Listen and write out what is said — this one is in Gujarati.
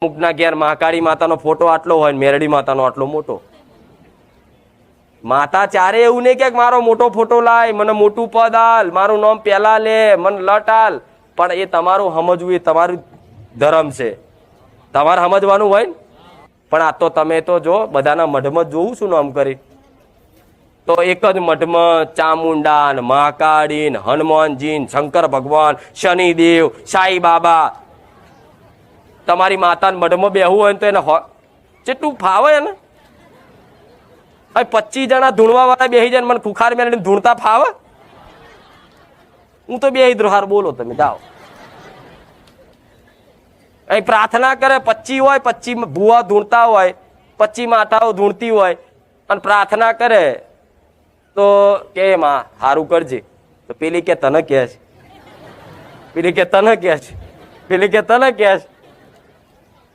અમુકના ઘેર મહાકાળી માતાનો ફોટો આટલો હોય ને મેરડી માતાનો આટલો મોટો. માતા ચારે એવું નહીં કે મારો મોટો ફોટો લાય, મને મોટું પદ આલ, મારું નામ પેલા લે, મને લટ આલ. પણ એ તમારું સમજવું, એ તમારું ધર્મ છે, તમારે સમજવાનું હોય ને. પણ આ તો તમે તો જો બધાના મઢમાં જોવું છું નામ કરી, તો એક જ મઠમાં ચામુંડા ને મહાકાળી ને હનુમાનજી ને શંકર ભગવાન, શનિદેવ, સાઈ બાબા. તમારી માતાને મઢમાં બેહવું હોય ને તો એને જેટલું ફાવે ને. 25 જણા ધૂણવા વાળા બેસી જાય, મને ખુખાર મેળવીને ધૂણતા ફાવે? હું તો બે દ્રોહાર બોલો, તમે જાઓ. અહીં પ્રાર્થના કરે 25 હોય, 25 ભુવા ધૂણતા હોય, 25 માતાઓ ધૂણતી હોય, અને પ્રાર્થના કરે તો કે માં સારું કરજે, તો પેલી કે તને કે છે, પેલી કે તને કે છે, પેલી કે તને કે છે.